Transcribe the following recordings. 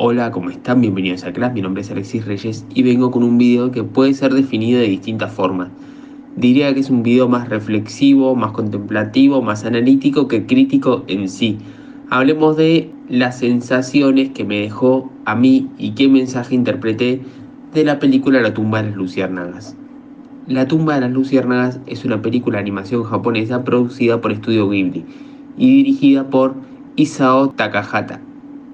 Hola, ¿cómo están? Bienvenidos a Class, mi nombre es Alexis Reyes y vengo con un video que puede ser definido de distintas formas. Diría que es un video más reflexivo, más contemplativo, más analítico que crítico en sí. Hablemos de las sensaciones que me dejó a mí y qué mensaje interpreté de la película La tumba de las luciérnagas. La tumba de las luciérnagas es una película de animación japonesa producida por Estudio Ghibli y dirigida por Isao Takahata.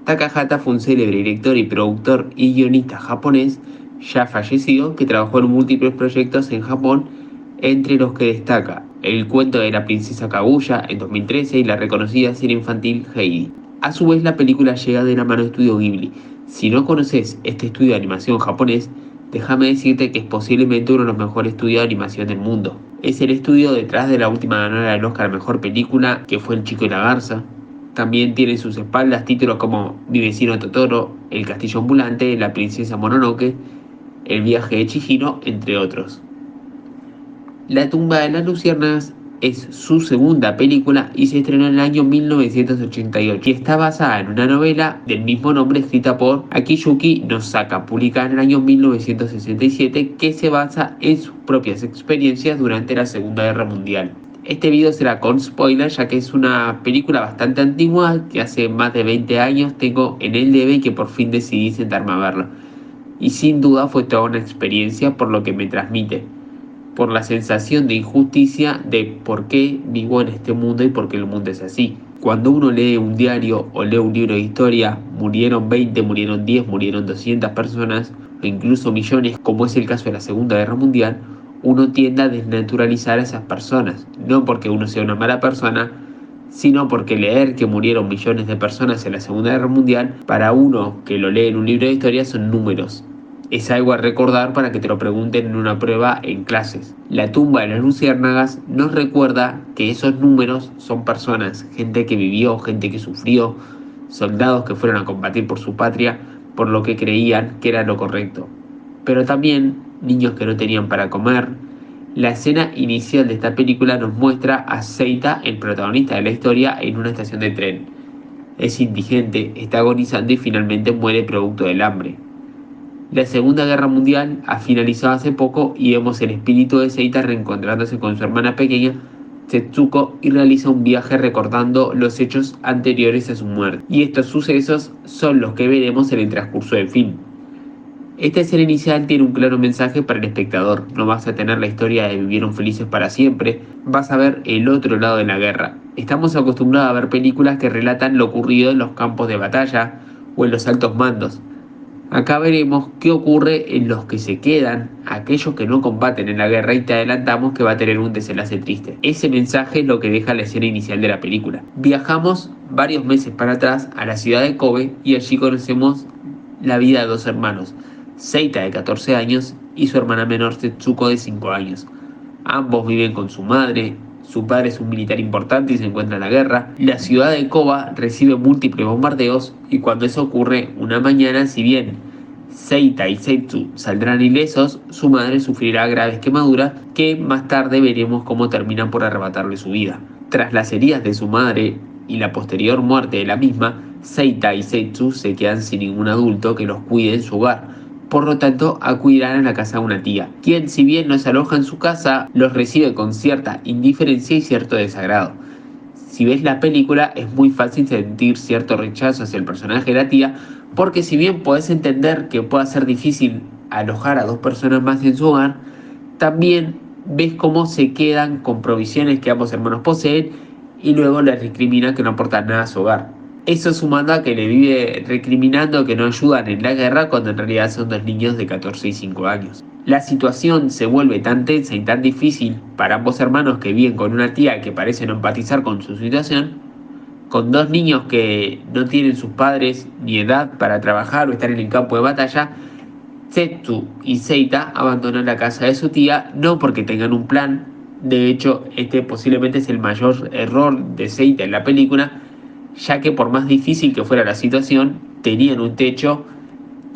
Takahata fue un célebre director y productor y guionista japonés ya fallecido que trabajó en múltiples proyectos en Japón, entre los que destaca El cuento de la princesa Kaguya en 2013 y la reconocida serie infantil Heidi. A su vez, la película llega de la mano de Estudio Ghibli. Si no conoces este estudio de animación japonés, déjame decirte que es posiblemente uno de los mejores estudios de animación del mundo. Es el estudio detrás de la última ganadora del Oscar a Mejor Película, que fue El Chico y la Garza. También tiene en sus espaldas títulos como Mi vecino Totoro, El castillo ambulante, La princesa Mononoke, El viaje de Chihiro, entre otros. La tumba de las luciérnagas es su segunda película y se estrenó en el año 1988 y está basada en una novela del mismo nombre escrita por Akiyuki Nosaka, publicada en el año 1967, que se basa en sus propias experiencias durante la Segunda Guerra Mundial. Este video será con spoiler, ya que es una película bastante antigua que hace más de 20 años tengo en el DVD y que por fin decidí sentarme a verlo. Y sin duda fue toda una experiencia por lo que me transmite, por la sensación de injusticia de por qué vivo en este mundo y por qué el mundo es así. Cuando uno lee un diario o lee un libro de historia, murieron 20, murieron 10, murieron 200 personas o incluso millones, como es el caso de la Segunda Guerra Mundial, uno tiende a desnaturalizar a esas personas, no porque uno sea una mala persona, sino porque leer que murieron millones de personas en la Segunda Guerra Mundial, para uno que lo lee en un libro de historia, son números. Es algo a recordar para que te lo pregunten en una prueba en clases. La tumba de las luciérnagas nos recuerda que esos números son personas, gente que vivió, gente que sufrió, soldados que fueron a combatir por su patria, por lo que creían que era lo correcto. Pero también niños que no tenían para comer. La escena inicial de esta película nos muestra a Seita, el protagonista de la historia, en una estación de tren. Es indigente, está agonizando y finalmente muere producto del hambre. La Segunda Guerra Mundial ha finalizado hace poco y vemos el espíritu de Seita reencontrándose con su hermana pequeña, Setsuko, y realiza un viaje recordando los hechos anteriores a su muerte. Y estos sucesos son los que veremos en el transcurso del film. Esta escena inicial tiene un claro mensaje para el espectador. No vas a tener la historia de vivieron felices para siempre, vas a ver el otro lado de la guerra. Estamos acostumbrados a ver películas que relatan lo ocurrido en los campos de batalla o en los altos mandos. Acá veremos qué ocurre en los que se quedan, aquellos que no combaten en la guerra, y te adelantamos que va a tener un desenlace triste. Ese mensaje es lo que deja la escena inicial de la película. Viajamos varios meses para atrás a la ciudad de Kobe y allí conocemos la vida de dos hermanos, Seita de 14 años y su hermana menor Setsuko de 5 años. Ambos viven con su madre. Su padre es un militar importante y se encuentra en la guerra. La ciudad de Koba recibe múltiples bombardeos y cuando eso ocurre una mañana, si bien Seita y Setsu saldrán ilesos, su madre sufrirá graves quemaduras que más tarde veremos cómo terminan por arrebatarle su vida. Tras las heridas de su madre y la posterior muerte de la misma, Seita y Setsu se quedan sin ningún adulto que los cuide en su hogar. Por lo tanto, acudirán a la casa de una tía, quien, si bien no se aloja en su casa, los recibe con cierta indiferencia y cierto desagrado. Si ves la película, es muy fácil sentir cierto rechazo hacia el personaje de la tía, porque si bien podés entender que pueda ser difícil alojar a dos personas más en su hogar, también ves cómo se quedan con provisiones que ambos hermanos poseen y luego les recrimina que no aportan nada a su hogar. Eso sumando a que le vive recriminando que no ayudan en la guerra cuando en realidad son dos niños de 14 y 5 años. La situación se vuelve tan tensa y tan difícil para ambos hermanos que viven con una tía que parece no empatizar con su situación, con dos niños que no tienen sus padres ni edad para trabajar o estar en el campo de batalla. Setsu y Seita abandonan la casa de su tía no porque tengan un plan. De hecho, este posiblemente es el mayor error de Seita en la película, ya que por más difícil que fuera la situación, tenían un techo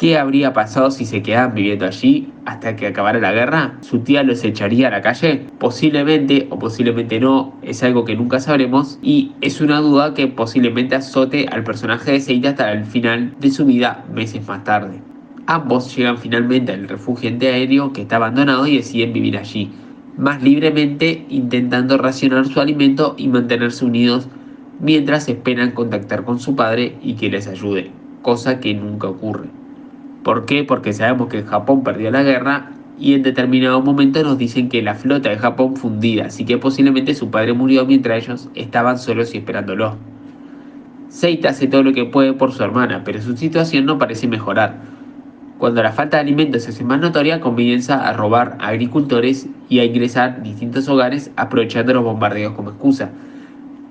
¿Qué habría pasado si se quedaban viviendo allí hasta que acabara la guerra? ¿Su tía los echaría a la calle? Posiblemente o posiblemente no, es algo que nunca sabremos y es una duda que posiblemente azote al personaje de Seita hasta el final de su vida meses más tarde. Ambos llegan finalmente al refugio antiaéreo que está abandonado y deciden vivir allí, más libremente intentando racionar su alimento y mantenerse unidos mientras esperan contactar con su padre y que les ayude, cosa que nunca ocurre. ¿Por qué? Porque sabemos que Japón perdió la guerra y en determinado momento nos dicen que la flota de Japón fue hundida, así que posiblemente su padre murió mientras ellos estaban solos y esperándolo. Seita hace todo lo que puede por su hermana, pero su situación no parece mejorar. Cuando la falta de alimentos se hace más notoria, comienza a robar a agricultores y a ingresar en distintos hogares aprovechando los bombardeos como excusa.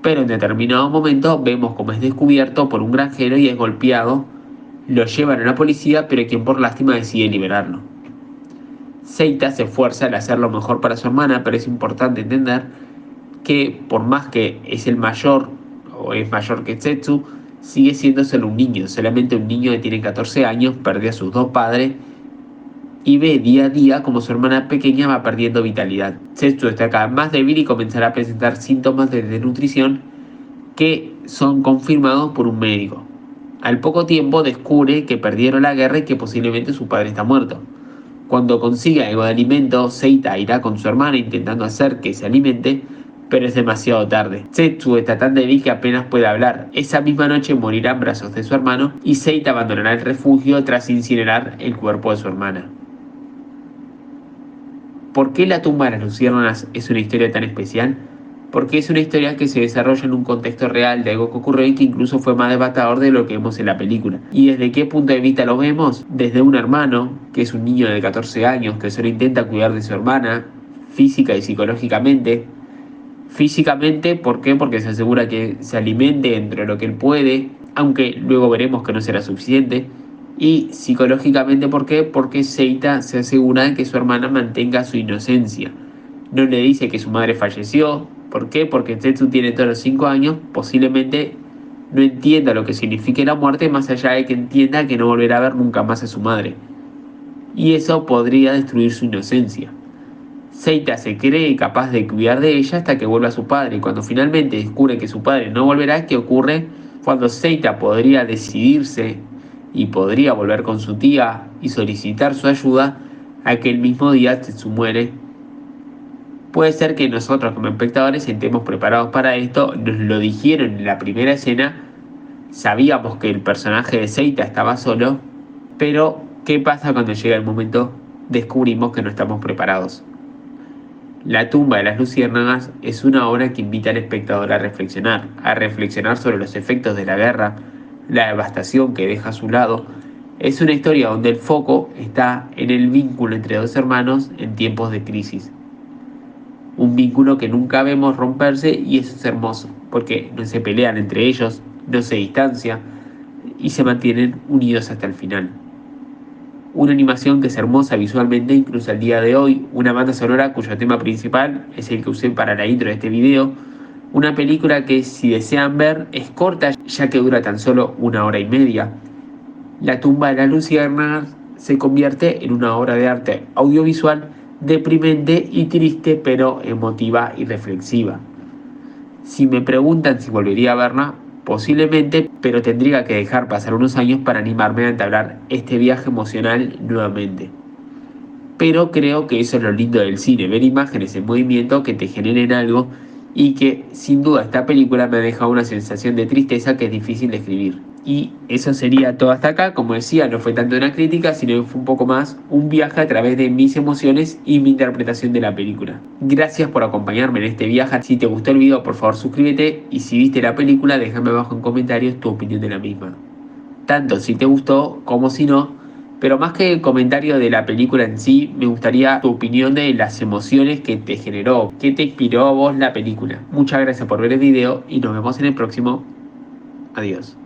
Pero en determinado momento vemos como es descubierto por un granjero y es golpeado. Lo llevan a la policía, pero quien por lástima decide liberarlo. Seita se esfuerza en hacer lo mejor para su hermana, pero es importante entender que por más que es el mayor o es mayor que Setsu, sigue siendo solo un niño, solamente un niño que tiene 14 años, perdió a sus dos padres y ve día a día como su hermana pequeña va perdiendo vitalidad. Setsu está cada vez más débil y comenzará a presentar síntomas de desnutrición que son confirmados por un médico. Al poco tiempo descubre que perdieron la guerra y que posiblemente su padre está muerto. Cuando consiga algo de alimento, Seita irá con su hermana intentando hacer que se alimente, pero es demasiado tarde. Setsu está tan débil que apenas puede hablar. Esa misma noche morirá en brazos de su hermano y Seita abandonará el refugio tras incinerar el cuerpo de su hermana. ¿Por qué La tumba de las luciérnagas es una historia tan especial? Porque es una historia que se desarrolla en un contexto real de algo que ocurrió y que incluso fue más devastador de lo que vemos en la película. ¿Y desde qué punto de vista lo vemos? Desde un hermano, que es un niño de 14 años, que solo intenta cuidar de su hermana, física y psicológicamente. Físicamente, ¿por qué? Porque se asegura que se alimente dentro de lo que él puede, aunque luego veremos que no será suficiente. Y psicológicamente, ¿por qué? Porque Seita se asegura de que su hermana mantenga su inocencia. No le dice que su madre falleció. ¿Por qué? Porque Tetsu tiene todos los 5 años, posiblemente no entienda lo que significa la muerte, más allá de que entienda que no volverá a ver nunca más a su madre. Y eso podría destruir su inocencia. Seita se cree capaz de cuidar de ella hasta que vuelva a su padre, y cuando finalmente descubre que su padre no volverá, ¿qué ocurre? Cuando Seita podría decidirse y podría volver con su tía y solicitar su ayuda, aquel mismo día Tetsu muere. Puede ser que nosotros como espectadores estemos preparados para esto, nos lo dijeron en la primera escena, sabíamos que el personaje de Seita estaba solo, pero ¿qué pasa cuando llega el momento? Descubrimos que no estamos preparados. La tumba de las luciérnagas es una obra que invita al espectador a reflexionar sobre los efectos de la guerra, la devastación que deja a su lado. Es una historia donde el foco está en el vínculo entre dos hermanos en tiempos de crisis. Un vínculo que nunca vemos romperse y eso es hermoso, porque no se pelean entre ellos, no se distancian y se mantienen unidos hasta el final. Una animación que es hermosa visualmente incluso al día de hoy, una banda sonora cuyo tema principal es el que usé para la intro de este video, una película que si desean ver es corta ya que dura tan solo 1 hora y media. La tumba de las luciérnagas se convierte en una obra de arte audiovisual deprimente y triste pero emotiva y reflexiva. Si me preguntan si volvería a verla, posiblemente, pero tendría que dejar pasar unos años para animarme a entablar este viaje emocional nuevamente. Pero creo que eso es lo lindo del cine, ver imágenes en movimiento que te generen algo y que sin duda esta película me ha dejado una sensación de tristeza que es difícil de describir. Y eso sería todo hasta acá. Como decía, no fue tanto una crítica, sino que fue un poco más un viaje a través de mis emociones y mi interpretación de la película. Gracias por acompañarme en este viaje. Si te gustó el video, por favor suscríbete, y si viste la película, déjame abajo en comentarios tu opinión de la misma. Tanto si te gustó como si no, pero más que el comentario de la película en sí, me gustaría tu opinión de las emociones que te generó, que te inspiró a vos la película. Muchas gracias por ver el video y nos vemos en el próximo. Adiós.